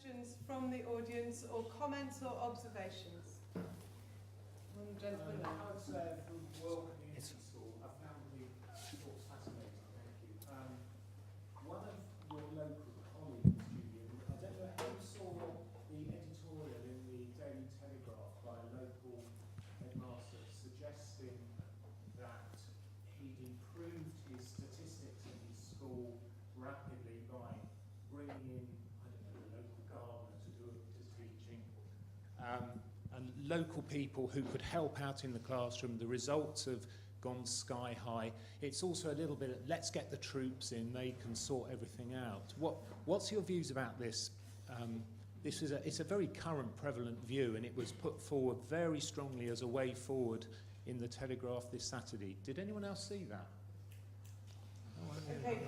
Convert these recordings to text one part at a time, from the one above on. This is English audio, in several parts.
questions from the audience or comments or observations? One gentleman there. I would say from World Community School, I found the talks fascinating, thank you. One of your local colleagues, Julian, I don't know how you saw the editorial in the Daily Telegraph by a local headmaster suggesting that he'd improved his statistics in his school rapidly by bringing in, I don't know, a local gardener to do his teaching. And local people who could help out in the classroom. The results have gone sky high. It's also a little bit of, let's get the troops in, they can sort everything out. What's your views about this? It's a very current, prevalent view, and it was put forward very strongly as a way forward in the Telegraph this Saturday. Did anyone else see that? Okay,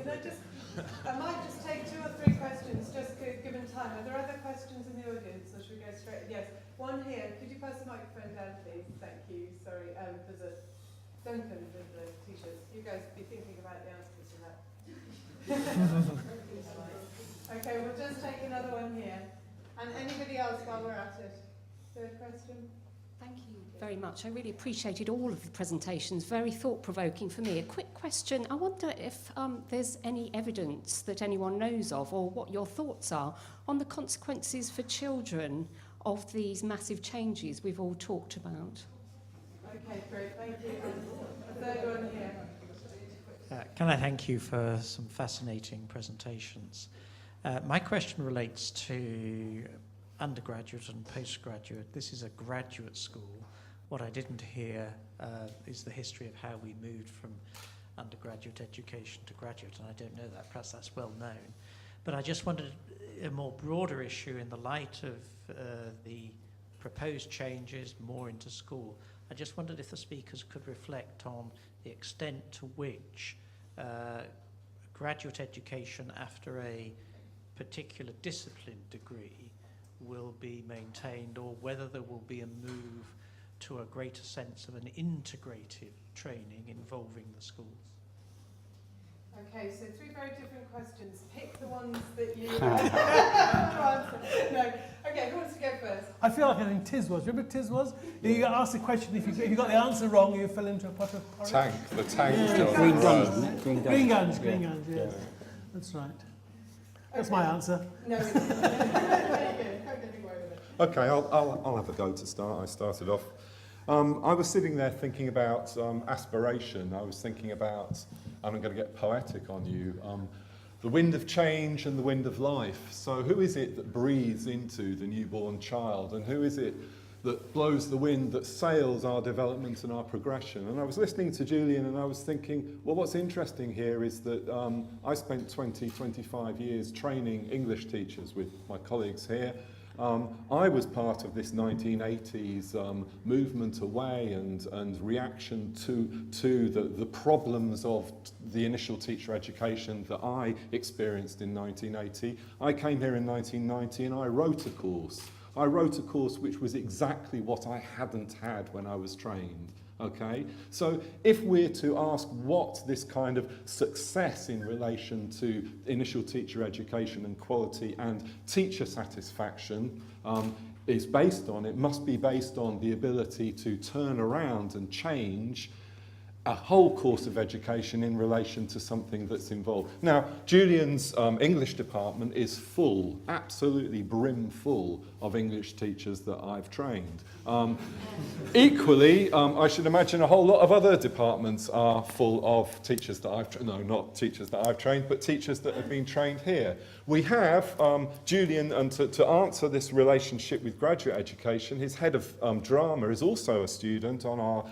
I might just take 2 or 3 questions, just given time. Are there other questions in the audience, or should we go straight? Yes, one here. Could you pass the microphone down, please? Thank you. Sorry, there's a Duncan with the t-shirts. You guys be thinking about the answers to that. Okay, we'll just take another one here. And anybody else while we're at it? 3rd question? Thank you very much. I really appreciated all of the presentations, very thought-provoking for me. A quick question. I wonder if there's any evidence that anyone knows of, or what your thoughts are on the consequences for children of these massive changes we've all talked about. Okay, great. Thank you. And a 3rd one here. Can I thank you for some fascinating presentations? My question relates to undergraduate and postgraduate. This is a graduate school. What I didn't hear is the history of how we moved from undergraduate education to graduate, and I don't know that. Perhaps that's well known. But I just wanted a more broader issue in the light of the proposed changes more into school. I just wondered if the speakers could reflect on the extent to which graduate education after a particular discipline degree will be maintained, or whether there will be a move to a greater sense of an integrated training involving the schools. Okay, so 3 very different questions. Pick the ones that you answer. No. Okay, who wants to go first? I feel like I think Tiz was. Remember Tiz was? You got asked a question, if you got the answer wrong, you fell into a pot of porridge. The tank. Yeah. Green guns. Green guns, yes. Yeah. That's right. That's my answer. No, it's very good. How did you worry with it? Okay, I'll have a go to start. I started off. I was sitting there thinking about aspiration. I was thinking about, and I'm going to get poetic on you, the wind of change and the wind of life. So who is it that breathes into the newborn child, and who is it that blows the wind that sails our development and our progression? And I was listening to Julian, and I was thinking, well, what's interesting here is that I spent 25 years training English teachers with my colleagues here. I was part of this 1980s movement away and reaction to the problems of the initial teacher education that I experienced in 1980. I came here in 1990 and I wrote a course. I wrote a course which was exactly what I hadn't had when I was trained. Okay, so if we're to ask what this kind of success in relation to initial teacher education and quality and teacher satisfaction is based on, it must be based on the ability to turn around and change a whole course of education in relation to something that's involved. Now, Julian's English department is full, absolutely brim full of English teachers that I've trained. Equally, I should imagine a whole lot of other departments are full of teachers that I've trained, no, not teachers that I've trained, but teachers that have been trained here. We have Julian, and to answer this relationship with graduate education, his head of drama is also a student on our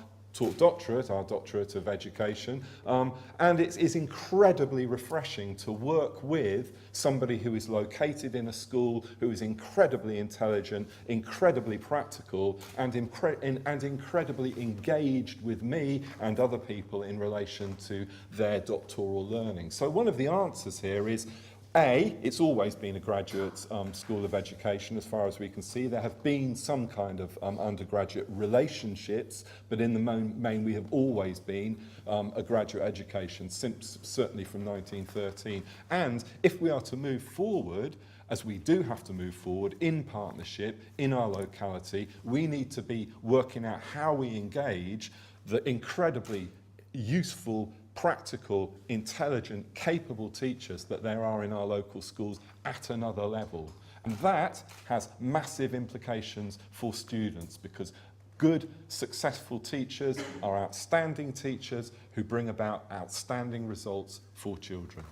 doctorate, our doctorate of education, and it is incredibly refreshing to work with somebody who is located in a school, who is incredibly intelligent, incredibly practical, and incredibly engaged with me and other people in relation to their doctoral learning. So one of the answers here is, It's always been a graduate school of education as far as we can see. There have been some kind of undergraduate relationships, but in the main we have always been a graduate education, certainly from 1913. And if we are to move forward, as we do have to move forward in partnership, in our locality, we need to be working out how we engage the incredibly useful, practical, intelligent, capable teachers that there are in our local schools at another level. And that has massive implications for students, because good, successful teachers are outstanding teachers who bring about outstanding results for children.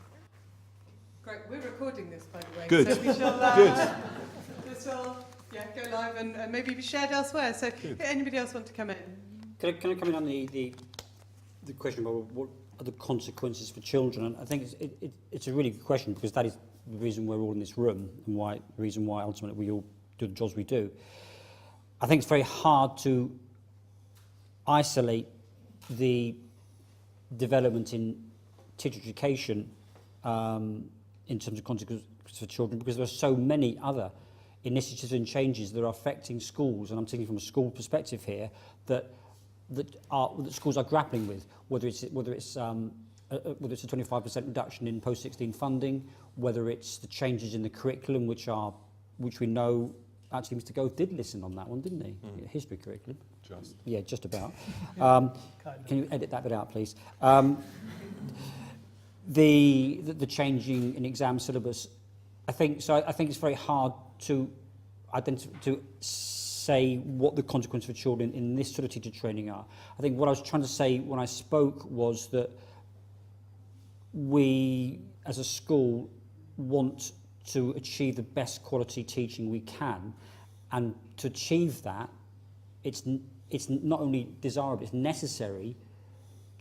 Great. We're recording this, by the way. Good. So we shall, Good. this will go live and maybe be shared elsewhere. So anybody else want to come in? Can I come in on the question about what are the consequences for children? And I think it's a really good question, because that is the reason we're all in this room, and the reason why ultimately we all do the jobs we do. I think it's very hard to isolate the development in teacher education in terms of consequences for children, because there are so many other initiatives and changes that are affecting schools, and I'm thinking from a school perspective here, that schools are grappling with, whether it's a 25% reduction in post-16 funding, whether it's the changes in the curriculum, which we know actually Mr. Gove did listen on that one, didn't he? History curriculum. Just about. Can you edit that bit out, please? The changing in exam syllabus. I think it's very hard to say what the consequences for children in this sort of teacher training are. I think what I was trying to say when I spoke was that we, as a school, want to achieve the best quality teaching we can, and to achieve that, it's not only desirable, it's necessary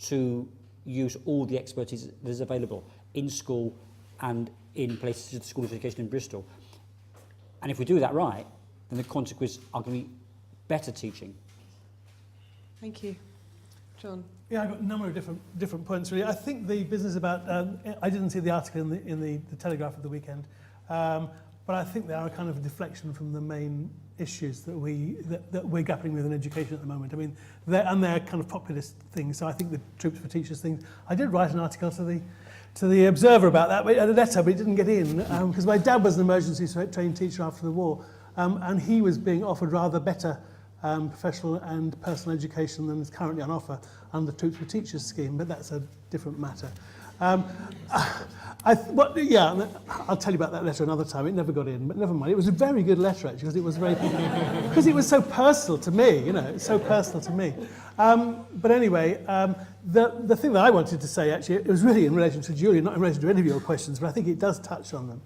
to use all the expertise that is available in school and in places of the School of Education in Bristol. And if we do that right, then the consequences are going to be better teaching. Thank you. John? Yeah, I've got a number of different points, really. I think the business about... I didn't see the article in the Telegraph of the weekend, but I think they are a kind of a deflection from the main issues that we're grappling with in education at the moment. I mean, they're kind of populist things, so I think the Troops for Teachers thing... I did write an article to the Observer about that, a letter, but it didn't get in, because my dad was an emergency trained teacher after the war, and he was being offered rather better professional and personal education than is currently on offer under the Troops for Teachers scheme, but that's a different matter. I'll tell you about that letter another time. It never got in, but never mind. It was a very good letter, actually, because it was because it was so personal to me, it's so personal to me. But anyway, the thing that I wanted to say, actually, it was really in relation to Julian, not in relation to any of your questions, but I think it does touch on them.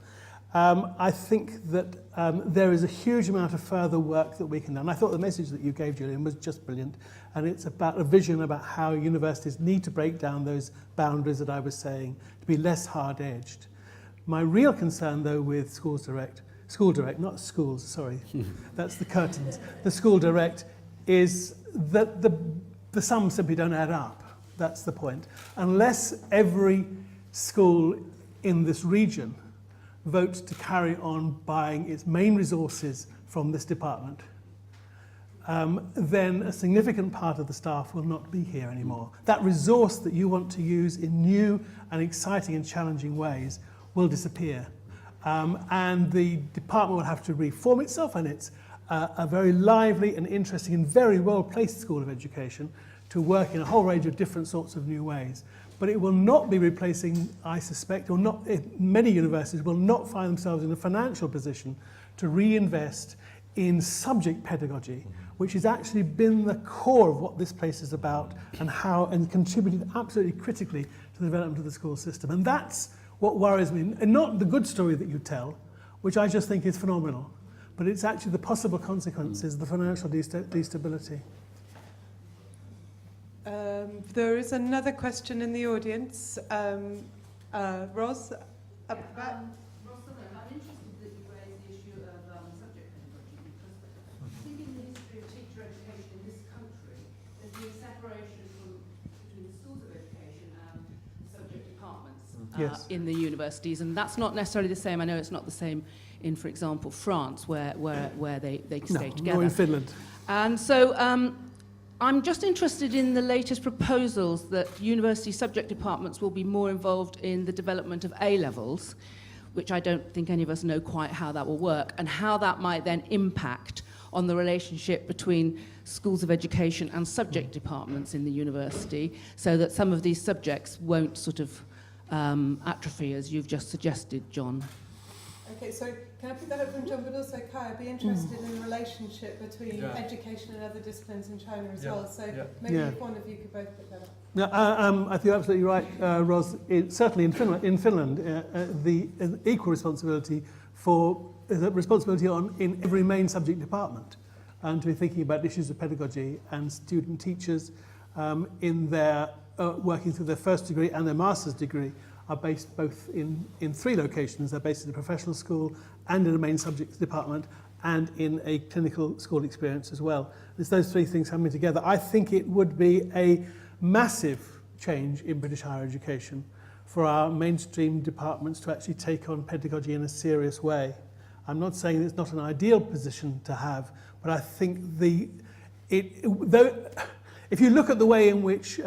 I think that there is a huge amount of further work that we can do. And I thought the message that you gave, Julian, was just brilliant. And it's about a vision about how universities need to break down those boundaries that I was saying, to be less hard-edged. My real concern, though, with School Direct, not schools, sorry, that's the curtains. The School Direct is that the sums simply don't add up. That's the point. Unless every school in this region votes to carry on buying its main resources from this department, then a significant part of the staff will not be here anymore. That resource that you want to use in new and exciting and challenging ways will disappear. And the department will have to reform itself, and it's a very lively and interesting and very well-placed school of education to work in a whole range of different sorts of new ways. But it will not be replacing, I suspect, or not. Many universities will not find themselves in a financial position to reinvest in subject pedagogy, which has actually been the core of what this place is about, and contributed absolutely critically to the development of the school system. And that's what worries me, and not the good story that you tell, which I just think is phenomenal, but it's actually the possible consequences, the financial destability. There is another question in the audience. Ros, up the back. I'm interested that you raised the issue of subject pedagogy, because I think in the history of teacher education in this country, there's been a separation between the schools of education and subject departments. Yes. in the universities, and that's not necessarily the same. I know it's not the same in, for example, France, where they stay together. Or in Finland. And so I'm just interested in the latest proposals that university subject departments will be more involved in the development of A-levels, which I don't think any of us know quite how that will work, and how that might then impact on the relationship between schools of education and subject departments in the university, so that some of these subjects won't sort of atrophy, as you've just suggested, John. Okay, so can I pick that up from John, but also Kai, I'd be interested in the relationship between education and other disciplines in China as well. So maybe if one of you could both pick that up. No, I think you're absolutely right, Ros. Certainly in Finland, the equal responsibility in every main subject department, and to be thinking about issues of pedagogy, and student teachers in their working through their first degree and their master's degree are based both in 3 locations. They're based in a professional school and in a main subjects department and in a clinical school experience as well. It's those 3 things coming together. I think it would be a massive change in British higher education for our mainstream departments to actually take on pedagogy in a serious way. I'm not saying it's not an ideal position to have, but I think if you look at the way in which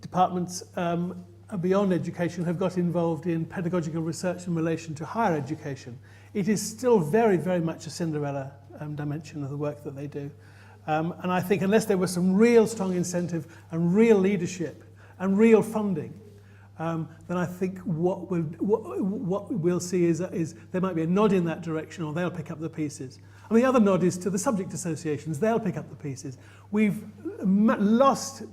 departments beyond education have got involved in pedagogical research in relation to higher education, it is still very, very much a Cinderella dimension of the work that they do. And I think unless there was some real strong incentive and real leadership and real funding, then I think what we'll see is there might be a nod in that direction, or they'll pick up the pieces. And the other nod is to the subject associations. They'll pick up the pieces. We've lost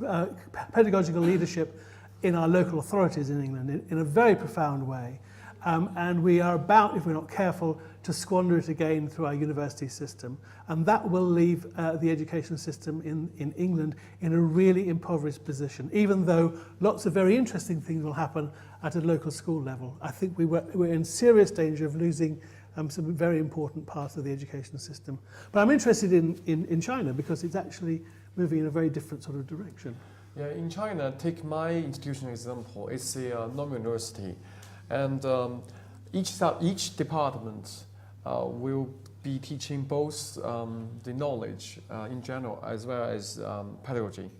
pedagogical leadership in our local authorities in England in a very profound way. And we are about, if we're not careful, to squander it again through our university system. And that will leave the education system in England in a really impoverished position, even though lots of very interesting things will happen at a local school level. I think we're in serious danger of losing some very important parts of the education system. But I'm interested in China because it's actually moving in a very different sort of direction. Yeah, in China, take my institution example. It's a normal university, and each department will be teaching both the knowledge in general as well as pedagogy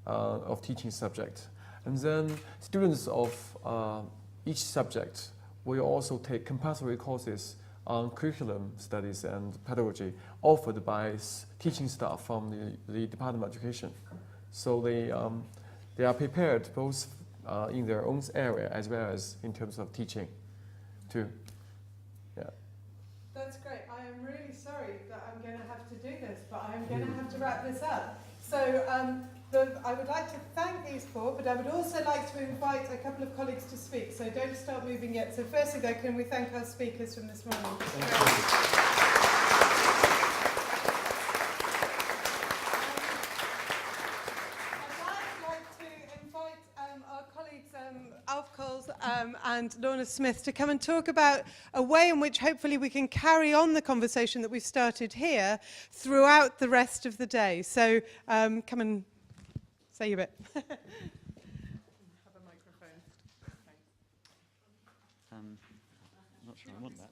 of teaching subject. And then students of each subject will also take compulsory courses on curriculum studies and pedagogy offered by teaching staff from the Department of Education. So they are prepared both in their own area as well as in terms of teaching too. Yeah. That's great. I am really sorry that I'm going to have to do this, but I'm going to have to wrap this up. So I would like to thank these 4, but I would also like to invite a couple of colleagues to speak, so don't start moving yet. So firstly though, can we thank our speakers from this morning? Alf Coles and Lorna Smith to come and talk about a way in which hopefully we can carry on the conversation that we've started here throughout the rest of the day. So come and say your bit. Have a microphone. I'm not sure I want that.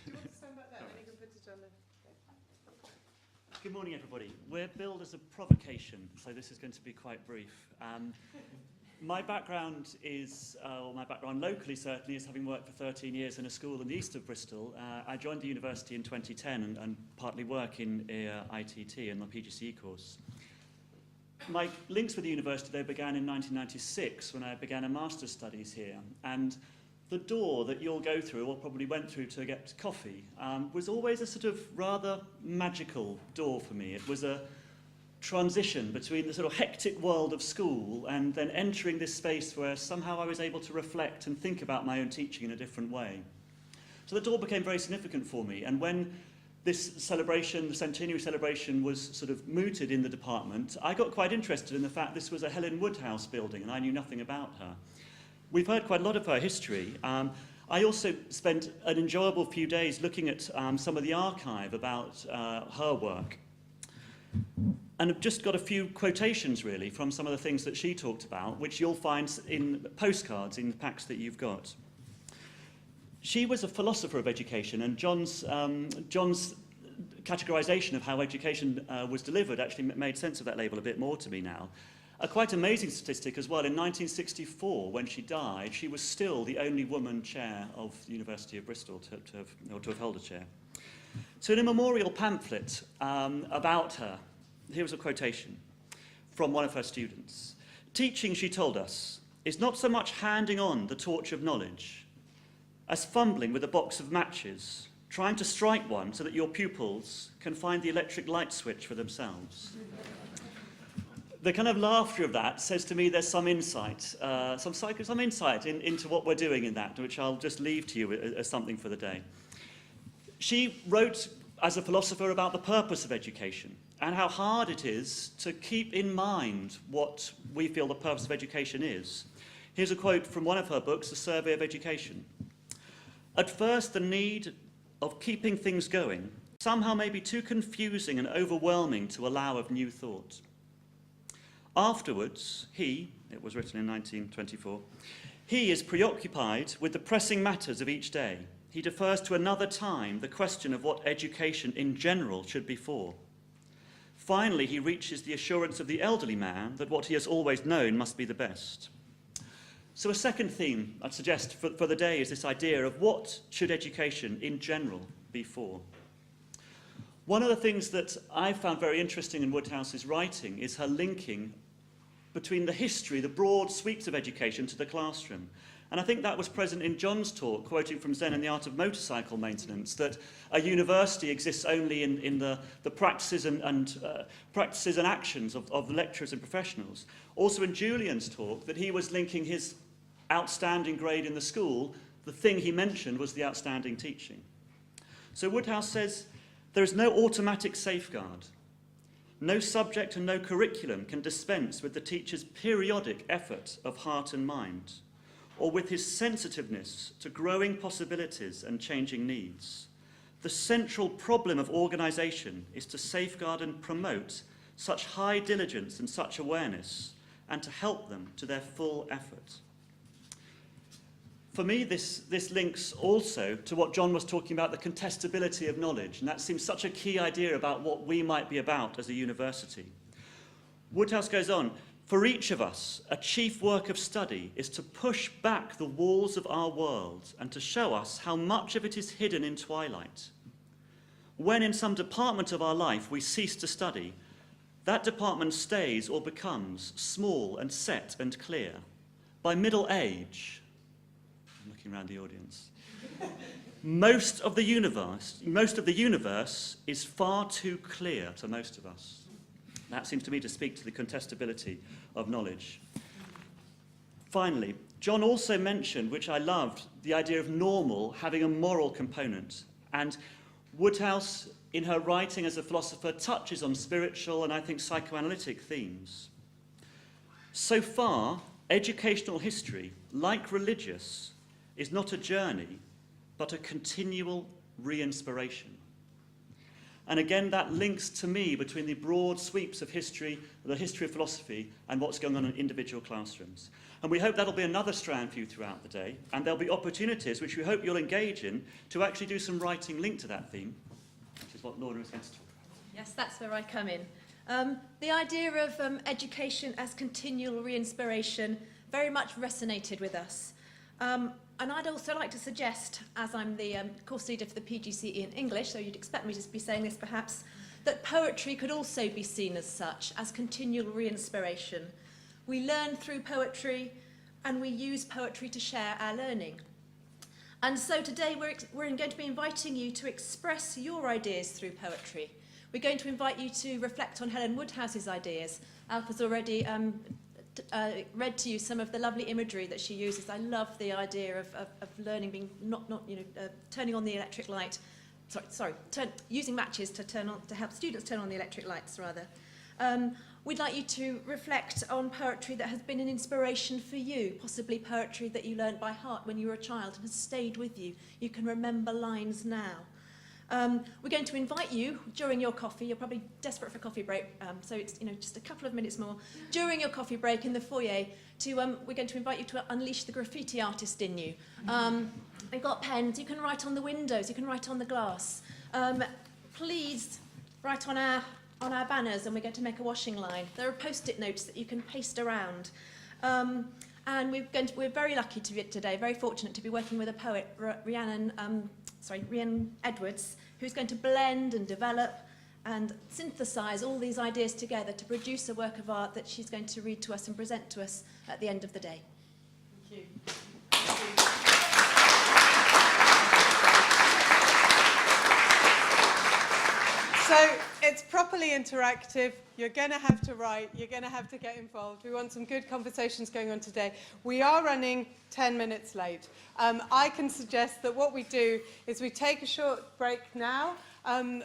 Do you want to stand back there? Then you can put it on the... Good morning, everybody. We're billed as a provocation, so this is going to be quite brief. My background locally certainly is having worked for 13 years in a school in the east of Bristol. I joined the university in 2010 and partly work in ITT in the PGCE course. My links with the university, though, began in 1996 when I began a master's studies here. And the door that you'll go through, or probably went through to get coffee, was always a sort of rather magical door for me. It was a transition between the sort of hectic world of school and then entering this space where somehow I was able to reflect and think about my own teaching in a different way. So the door became very significant for me, and when this celebration, the Centenary celebration, was sort of mooted in the department, I got quite interested in the fact this was a Helen Wodehouse building and I knew nothing about her. We've heard quite a lot of her history. I also spent an enjoyable few days looking at some of the archive about her work. And I've just got a few quotations, really, from some of the things that she talked about, which you'll find in postcards in the packs that you've got. She was a philosopher of education, and John's categorisation of how education was delivered actually made sense of that label a bit more to me now. A quite amazing statistic as well, in 1964, when she died, she was still the only woman chair of the University of Bristol to have held a chair. So in a memorial pamphlet about her, here was a quotation from one of her students. "Teaching," she told us, "is not so much handing on the torch of knowledge as fumbling with a box of matches, trying to strike one so that your pupils can find the electric light switch for themselves." The kind of laughter of that says to me there's some insight, some insight into what we're doing in that, which I'll just leave to you as something for the day. She wrote as a philosopher about the purpose of education and how hard it is to keep in mind what we feel the purpose of education is. Here's a quote from one of her books, A Survey of Education. "At first, the need of keeping things going somehow may be too confusing and overwhelming to allow of new thought. Afterwards, he," it was written in 1924, "he is preoccupied with the pressing matters of each day. He defers to another time the question of what education in general should be for. Finally, he reaches the assurance of the elderly man that what he has always known must be the best." So a second theme I'd suggest for the day is this idea of what should education in general be for. One of the things that I found very interesting in Wodehouse's writing is her linking between the history, the broad sweeps of education, to the classroom. And I think that was present in John's talk, quoting from Zen and the Art of Motorcycle Maintenance, that a university exists only in the practices and practices and actions of lecturers and professionals. Also in Julian's talk, that he was linking his outstanding grade in the school, the thing he mentioned was the outstanding teaching. So Wodehouse says, there is no automatic safeguard. No subject and no curriculum can dispense with the teacher's periodic effort of heart and mind, or with his sensitiveness to growing possibilities and changing needs. The central problem of organisation is to safeguard and promote such high diligence and such awareness, and to help them to their full effort. For me, this links also to what John was talking about, the contestability of knowledge, and that seems such a key idea about what we might be about as a university. Wodehouse goes on, "For each of us, a chief work of study is to push back the walls of our world and to show us how much of it is hidden in twilight. When in some department of our life we cease to study, that department stays or becomes small and set and clear. By middle age," I'm looking around the audience, most of the universe is far too clear to most of us." That seems to me to speak to the contestability of knowledge. Finally, John also mentioned, which I loved, the idea of normal having a moral component. And Wodehouse, in her writing as a philosopher, touches on spiritual and I think psychoanalytic themes. So far, educational history, like religious, is not a journey, but a continual re-inspiration. And again, that links to me between the broad sweeps of history, the history of philosophy, and what's going on in individual classrooms. And we hope that'll be another strand for you throughout the day, and there'll be opportunities, which we hope you'll engage in, to actually do some writing linked to that theme, which is what Lorna is going to talk about. Yes, that's where I come in. The idea of education as continual re-inspiration very much resonated with us. And I'd also like to suggest, as I'm the course leader for the PGCE in English, so you'd expect me to be saying this perhaps, that poetry could also be seen as such, as continual re-inspiration. We learn through poetry, and we use poetry to share our learning. And so today we're going to be inviting you to express your ideas through poetry. We're going to invite you to reflect on Helen Wodehouse's ideas. Alpha's already read to you some of the lovely imagery that she uses. I love the idea of learning being turning on the electric light. Using matches to help students turn on the electric lights rather. We'd like you to reflect on poetry that has been an inspiration for you, possibly poetry that you learnt by heart when you were a child and has stayed with you. You can remember lines now. We're going to invite you during your coffee. You're probably desperate for a coffee break, so it's just a couple of minutes more during your coffee break in the foyer. We're going to invite you to unleash the graffiti artist in you. We've got pens. You can write on the windows. You can write on the glass. Please write on our banners, and we're going to make a washing line. There are post-it notes that you can paste around. And we're very lucky to be today, very fortunate to be working with a poet, Rhiannon Edwards, who's going to blend and develop and synthesise all these ideas together to produce a work of art that she's going to read to us and present to us at the end of the day. Thank you. So it's properly interactive. You're going to have to write. You're going to have to get involved. We want some good conversations going on today. We are running 10 minutes late. I can suggest that what we do is we take a short break now, and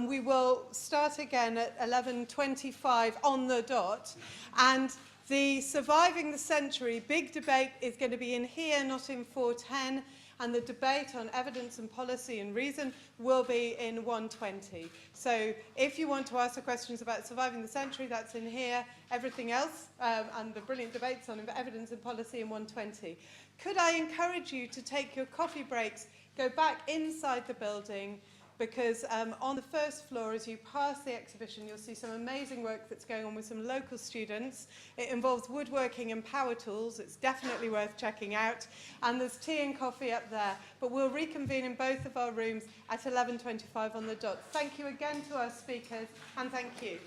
we will start again at 11:25 on the dot. And the Surviving the Century big debate is going to be in here, not in 410. And the debate on evidence and policy and reason will be in 120. So if you want to ask the questions about surviving the century, that's in here. Everything else, and the brilliant debates on evidence and policy in 120. Could I encourage you to take your coffee breaks, go back inside the building, because on the first floor, as you pass the exhibition, you'll see some amazing work that's going on with some local students. It involves woodworking and power tools. It's definitely worth checking out. And there's tea and coffee up there. But we'll reconvene in both of our rooms at 11:25 on the dot. Thank you again to our speakers, and thank you.